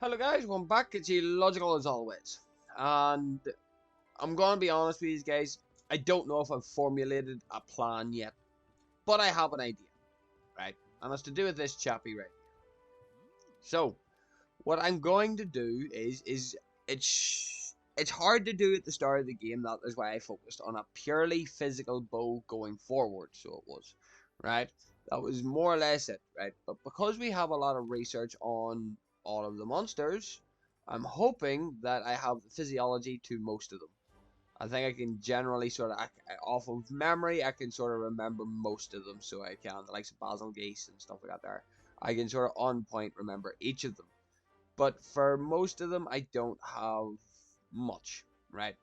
Hello guys, welcome back. It's Logical as always. And I'm gonna be honest with you guys, I don't know if I've formulated a plan yet, but I have an idea, right? And it's to do with this chappy right here. So, what I'm going to do is it's hard to do at the start of the game. That is why I focused on a purely physical bow going forward. So it was, right? That was more or less it, right? But because we have a lot of research on all of the monsters, I'm hoping that I have the physiology to most of them. I think I can generally sort of, off of memory, I can sort of remember most of them. So I can, the likes of Basil Geese and stuff like that there. I can sort of on point remember each of them. But for most of them, I don't have much, right?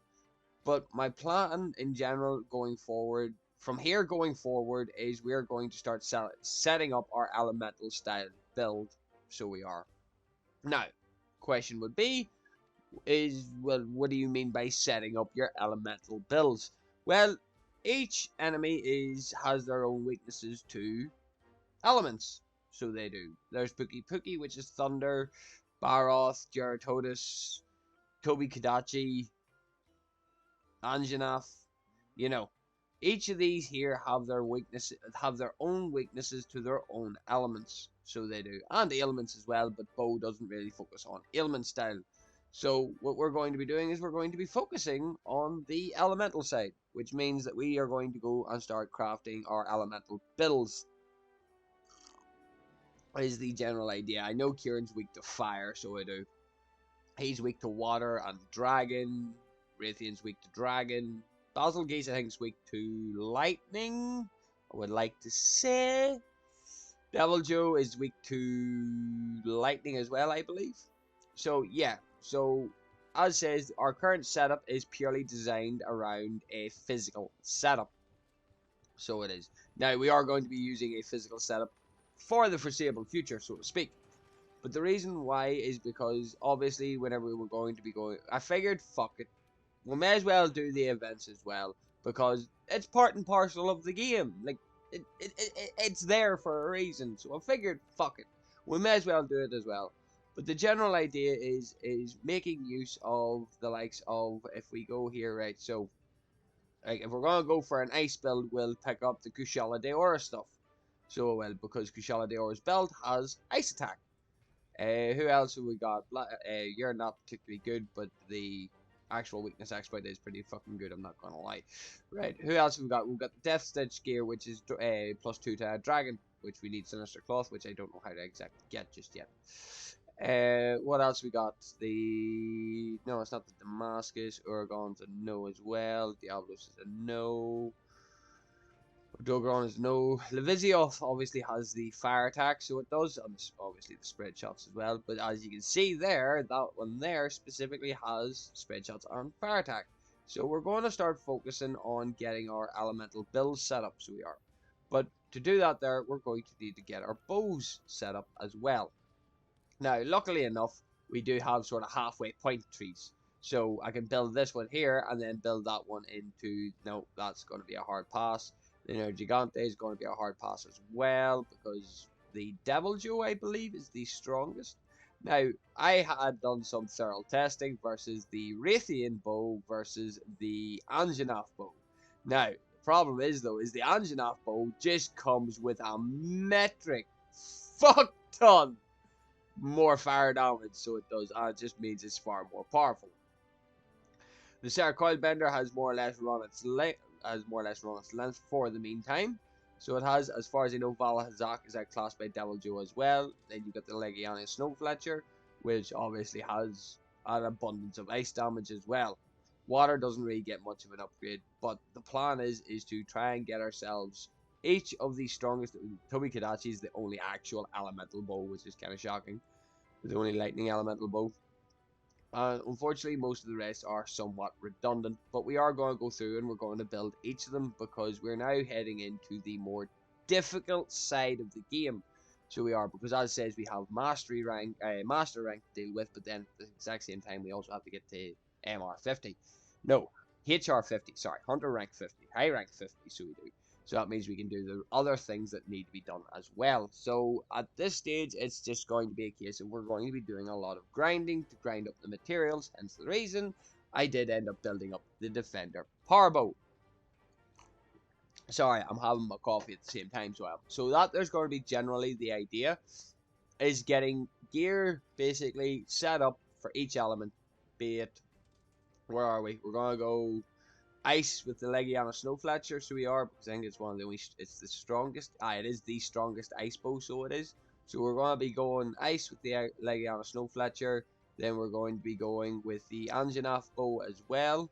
But my plan in general going forward, from here going forward, is we're going to start setting up our elemental style build. So we are. Now, question would be, well, what do you mean by setting up your elemental builds? Well, each enemy has their own weaknesses to elements. So they do. There's Pookie Pookie, which is thunder, Baroth, Geratotus, Toby Kadachi, Anjanath. You know, each of these here have their own weaknesses to their own elements. So they do, and ailments as well. But Bo doesn't really focus on ailment style. So what we're going to be doing is we're going to be focusing on the elemental side, which means that we are going to go and start crafting our elemental builds. Is the general idea. I know Kieran's weak to fire, so I do. He's weak to water and dragon. Raytheon's weak to dragon. Basil Geese, I think, is weak to lightning. I would like to say. Devil Joe is weak to lightning as well, I believe. So, yeah. So, as says, our current setup is purely designed around a physical setup. So it is. Now, we are going to be using a physical setup for the foreseeable future, so to speak. But the reason why is because, obviously, whenever we were going to be going, I figured, fuck it, we may as well do the events as well, because it's part and parcel of the game. Like, it's there for a reason, so I figured, fuck it, we may as well do it as well. But the general idea is making use of the likes of, if we go here, right, so, like, if we're going to go for an ice build, we'll pick up the Kushala Daora stuff. So, well, because Kushala Daora's build has ice attack. Who else have we got? You're not particularly good, but the actual weakness exploit is pretty fucking good, I'm not gonna lie. Right, who else have we got? We've got the Death Stitch gear, which is +2 to Dragon, which we need Sinister Cloth, which I don't know how to exactly get just yet. What else we got? No, it's not the Damascus. Uragon's a no as well. Diablos is a no. Dogron is no. Levizioth obviously has the fire attack, so it does, and obviously the spread shots as well. But as you can see there, that one there specifically has spread shots and fire attack. So we're going to start focusing on getting our elemental build set up, so we are. But to do that there, we're going to need to get our bows set up as well. Now, luckily enough, we do have sort of halfway point trees. So I can build this one here and then build that one into, no, that's going to be a hard pass. The Gigante is going to be a hard pass as well, because the Devil Joe, I believe, is the strongest. Now, I had done some thorough testing versus the Raytheon bow versus the Anjanath bow. Now, the problem is, though, is the Anjanath bow just comes with a metric fuck ton more fire damage, so it does, and it just means it's far more powerful. The Sarah Coil Bender has more or less run its length for the meantime. So it has, as far as I know, Valhazak is outclassed by Devil Joe as well. Then you got the Legiana Snow Fletcher, which obviously has an abundance of ice damage as well. Water doesn't really get much of an upgrade, but the plan is to try and get ourselves each of the strongest. Toby Kadachi is the only actual elemental bow, which is kind of shocking. The only lightning elemental bow. Unfortunately, most of the rest are somewhat redundant, but we are going to go through and we're going to build each of them because we're now heading into the more difficult side of the game. So we are, because as it says, we have master rank to deal with, but then at the exact same time we also have to get to MR 50. No, HR 50. Sorry, hunter rank 50, high rank 50. So we do. So that means we can do the other things that need to be done as well. So at this stage, it's just going to be a case of we're going to be doing a lot of grinding to grind up the materials. Hence the reason I did end up building up the Defender Powerbow. Sorry, I'm having my coffee at the same time, so that there's going to be generally the idea is getting gear basically set up for each element. Be it, where are we? We're going to go ice with the Legiana Snow Fletcher, so we are, because I think it's one of the only, it's the strongest, it is the strongest ice bow, so it is. So we're going to be going ice with the Legiana Snow Fletcher, then we're going to be going with the Anjanath bow as well.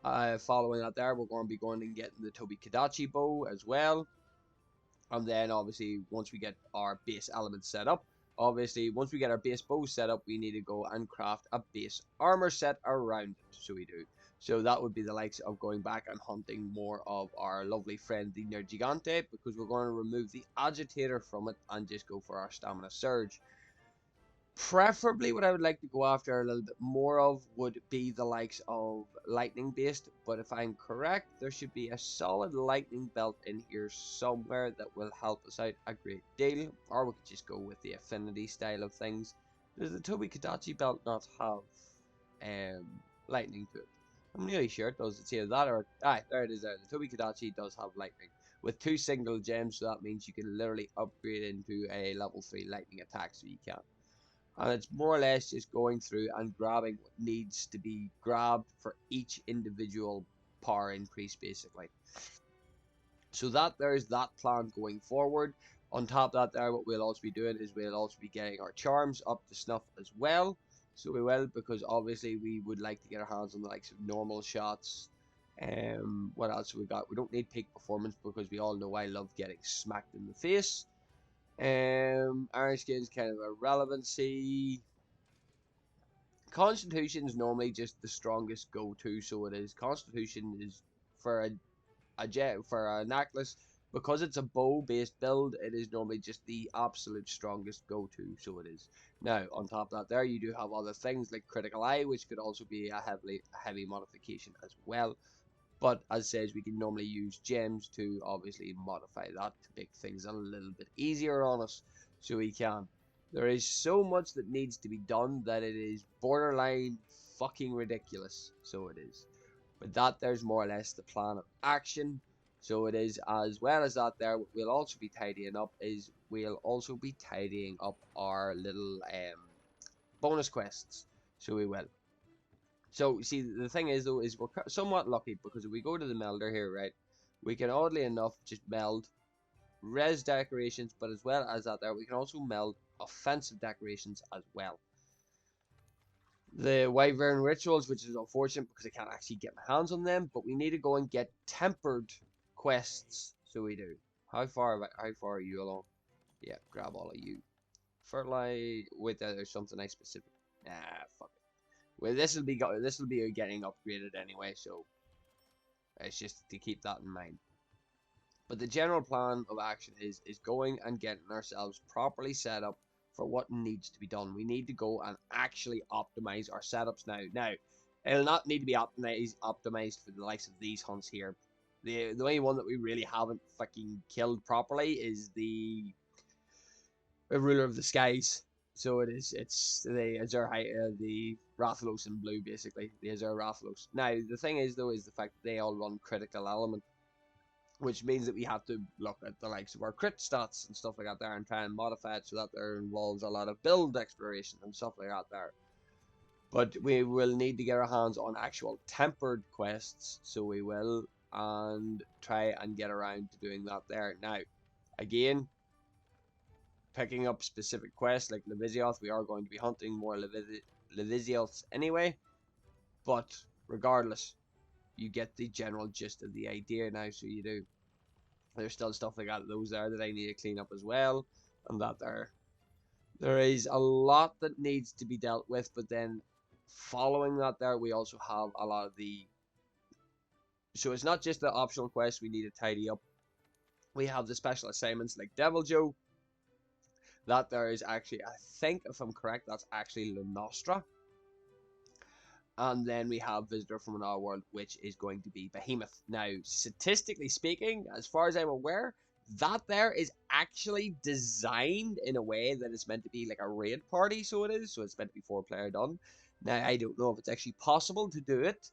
Following that there, we're going to be going and getting the Tobi Kadachi bow as well. And then obviously once we get our base elements set up, obviously once we get our base bow set up, we need to go and craft a base armor set around it. So we do. So that would be the likes of going back and hunting more of our lovely friend the Nergigante, because we're going to remove the agitator from it and just go for our stamina surge. Preferably what I would like to go after a little bit more of would be the likes of lightning based, but if I'm correct, there should be a solid lightning belt in here somewhere that will help us out a great deal, or we could just go with the affinity style of things. Does the Tobi Kadachi belt not have lightning to it? I'm nearly sure it does. It's either that or there it is there. The Tobi Kadachi does have lightning with 2 single gems, so that means you can literally upgrade into a level 3 lightning attack, so you can. And it's more or less just going through and grabbing what needs to be grabbed for each individual power increase, basically. So that there's that plan going forward. On top of that there, what we'll also be doing is we'll also be getting our charms up to snuff as well. So we will, because obviously we would like to get our hands on the likes of normal shots. What else have we got? We don't need peak performance, because we all know I love getting smacked in the face. Iron Skin's kind of irrelevancy. Constitution is normally just the strongest go-to, so it is. Constitution is for a necklace, because it's a bow-based build. It is normally just the absolute strongest go-to, so it is. Now, on top of that, there you do have other things like critical eye, which could also be a heavy modification as well. But as says, we can normally use gems to obviously modify that to make things a little bit easier on us. So we can. There is so much that needs to be done that it is borderline fucking ridiculous. So it is. But that there's more or less the plan of action. So it is. As well as that there, what we'll also be tidying up is we'll also be tidying up our little bonus quests. So we will. So, see, the thing is, though, is we're somewhat lucky, because if we go to the melder here, right, we can, oddly enough, just meld res decorations, but as well as that there, we can also meld offensive decorations as well. The Wyvern Rituals, which is unfortunate because I can't actually get my hands on them, but we need to go and get tempered quests, so we do. How far are you along? Yeah, grab all of you. Fertilize, wait, there's something nice specific. Nah, fuck it. Well, this will be getting upgraded anyway, so it's just to keep that in mind. But the general plan of action is going and getting ourselves properly set up for what needs to be done. We need to go and actually optimize our setups now. Now, it'll not need to be optimized for the likes of these hunts here. The only one that we really haven't fucking killed properly is the Ruler of the Skies. So it's the Azure the Rathalos in blue, basically. The Azure Rathalos. Now, the thing is, though, is the fact that they all run critical element, which means that we have to look at the likes of our crit stats and stuff like that there and try and modify it so that there involves a lot of build exploration and stuff like that there. But we will need to get our hands on actual tempered quests, so we will, and try and get around to doing that there. Now, again, picking up specific quests like Levizioth, we are going to be hunting more Levizioths anyway, but regardless, you get the general gist of the idea now, so you do. There's still stuff like those there that I need to clean up as well, and that there is a lot that needs to be dealt with, but then following that there, we also have a lot of the, so it's not just the optional quests we need to tidy up. We have the special assignments like Devil Joe, that there is actually, I think if I'm correct, that's actually Lunostra. And then we have Visitor from Another World, which is going to be Behemoth. Now, statistically speaking, as far as I'm aware, that there is actually designed in a way that it's meant to be like a raid party, so it is. So it's meant to be 4-player done. Now, I don't know if it's actually possible to do it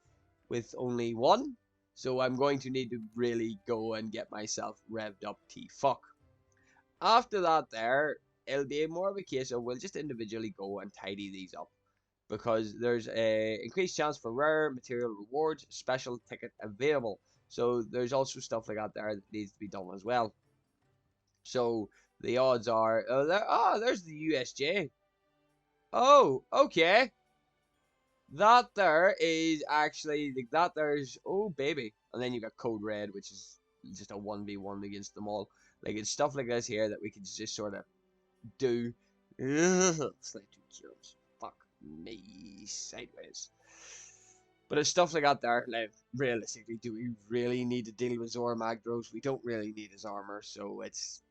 with only one. So I'm going to need to really go and get myself revved up T-fuck. After that there, it'll be more of a case of we'll just individually go and tidy these up because there's a increased chance for rare material rewards, special ticket available. So there's also stuff like that there that needs to be done as well. So the odds are, there's the USJ. Oh, okay. That there is actually that there's oh baby, and then you got Code Red, which is just a 1v1 against them all. Like it's stuff like this here that we can just sort of do. It's like 2 kills. Fuck me sideways. But it's stuff like that there. Like, realistically, do we really need to deal with Zora Magdros? We don't really need his armor, so it's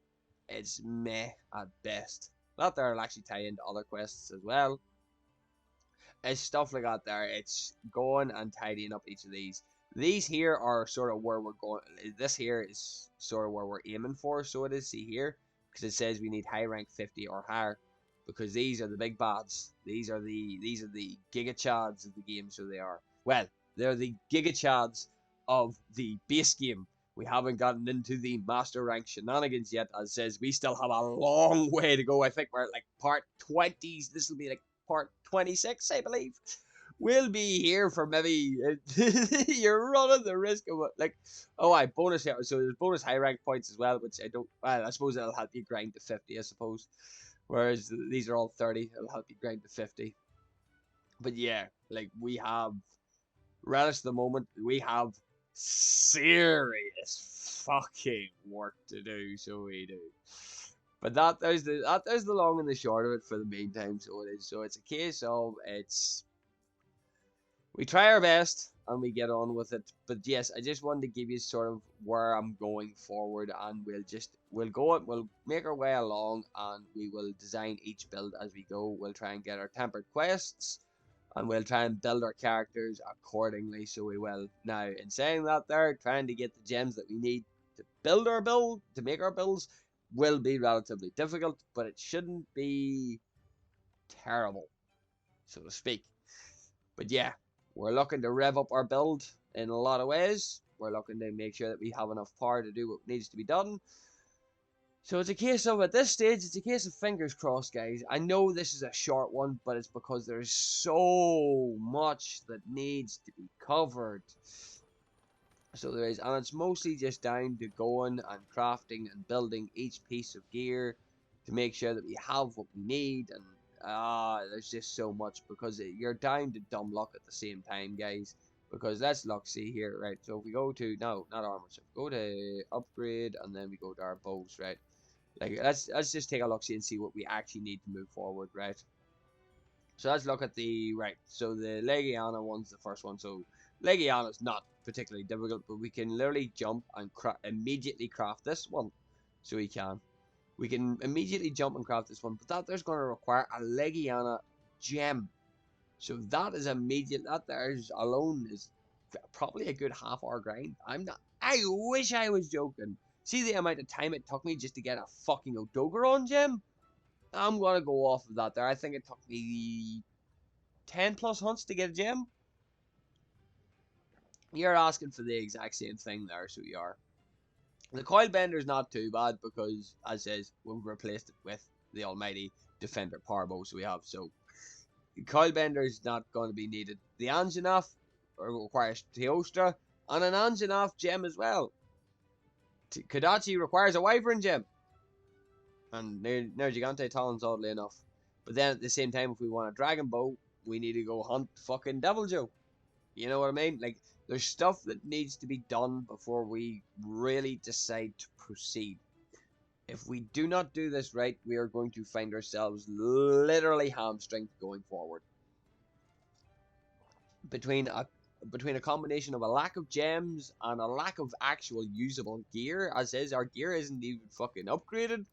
meh at best. That there will actually tie into other quests as well. It's stuff like that there. It's going and tidying up each of these. These here are sort of where we're going. This here is sort of where we're aiming for. So it is, see here, because it says we need high rank 50 or higher. Because these are the big bads. These are the giga chads of the game. So they are. Well, they're the giga chads of the base game. We haven't gotten into the master rank shenanigans yet. As it says, we still have a long way to go. I think we're at like part 20s. This will be like part 26, I believe. We'll be here for maybe you're running the risk of like bonus here. So there's bonus high rank points as well, which I don't. Well, I suppose it'll help you grind to 50. I suppose, whereas these are all 30. It'll help you grind to 50. But yeah, like we have, right at the moment, we have serious fucking work to do. So we do. But there's the long and the short of it for the meantime. So it is. So it's a case of we try our best and we get on with it. But yes, I just wanted to give you sort of where I'm going forward, and we'll make our way along, and we will design each build as we go. We'll try and get our tempered quests, and we'll try and build our characters accordingly. So we will. Now, in saying that, there trying to get the gems that we need to make our builds will be relatively difficult, but it shouldn't be terrible, so to speak. But yeah, we're looking to rev up our build in a lot of ways. We're looking to make sure that we have enough power to do what needs to be done. So it's a case of, at this stage, it's a case of fingers crossed, guys. I know this is a short one, but it's because there's so much that needs to be covered. So there is, and it's mostly just down to going and crafting and building each piece of gear to make sure that we have what we need. And there's just so much, because you're down to dumb luck at the same time, guys. Because let's look, see here, right? So if we go to, no, not armor, so go to upgrade, and then we go to our bows, right? Like let's just take a look, see, and see what we actually need to move forward, right? So let's look at the, right, so the Legiana one's the first one. So Legiana's not particularly difficult, but we can literally jump and immediately craft this one. So we can immediately jump and craft this one, but there's going to require a Legiana gem. So that is immediate, that there's alone is probably a good half-hour grind. I wish I was joking. See the amount of time it took me just to get a fucking Odogaron gem? I'm gonna go off of that there. I think it took me 10 plus hunts to get a gem. You're asking for the exact same thing there, so you are. The coil bender is not too bad because, as says, we've replaced it with the almighty defender power bow, so we have. So the coil bender is not going to be needed. The Anjanath requires Teostra and an Anjanath gem as well. Kodachi requires a Wyvern gem. And Nergigante Talons, oddly enough. But then at the same time, if we want a Dragon Bow, we need to go hunt fucking Devil Joe. You know what I mean? Like, there's stuff that needs to be done before we really decide to proceed. If we do not do this right, we are going to find ourselves literally hamstringed going forward. Between a combination of a lack of gems and a lack of actual usable gear, as is, our gear isn't even fucking upgraded.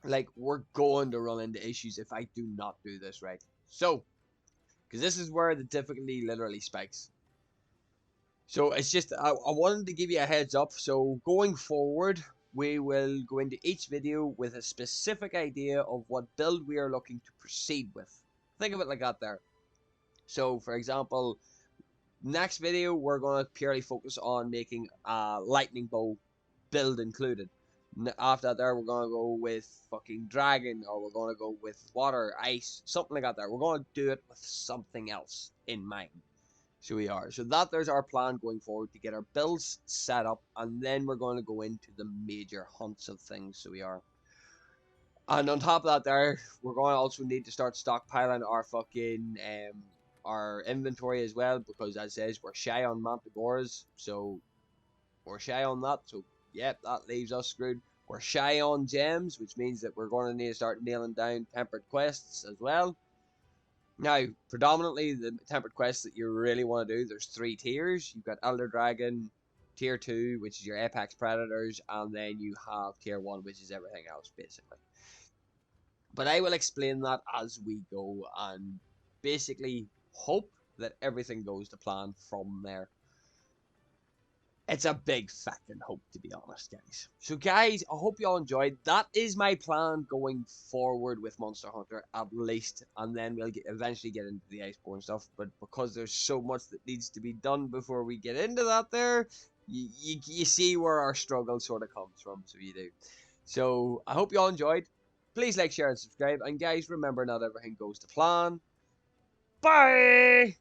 Like, we're going to run into issues if I do not do this right. So, because this is where the difficulty literally spikes. So it's just I wanted to give you a heads up. So going forward, we will go into each video with a specific idea of what build we are looking to proceed with. Think of it like that there. So for example, next video we're going to purely focus on making a lightning bow build included. After that there we're going to go with fucking dragon, or we're going to go with water, ice, something like that there. We're going to do it with something else in mind. So we are. So that there's our plan going forward to get our builds set up, and then we're going to go into the major hunts of things. So we are. And on top of that there, we're going to also need to start stockpiling our fucking our inventory as well, because as says we're shy on manticoras, so we're shy on that. So yep, that leaves us screwed. We're shy on gems, which means that we're going to need to start nailing down tempered quests as well. Now, predominantly the tempered quests that you really want to do, there's 3 tiers. You've got Elder Dragon, tier 2, which is your Apex Predators, and then you have tier 1, which is everything else, basically. But I will explain that as we go, and basically hope that everything goes to plan from there. It's a big fucking hope, to be honest, guys. So, guys, I hope you all enjoyed. That is my plan going forward with Monster Hunter, at least. And then we'll eventually get into the Iceborne stuff. But because there's so much that needs to be done before we get into that there, you see where our struggle sort of comes from. So, you do. So, I hope you all enjoyed. Please like, share, and subscribe. And, guys, remember, not everything goes to plan. Bye!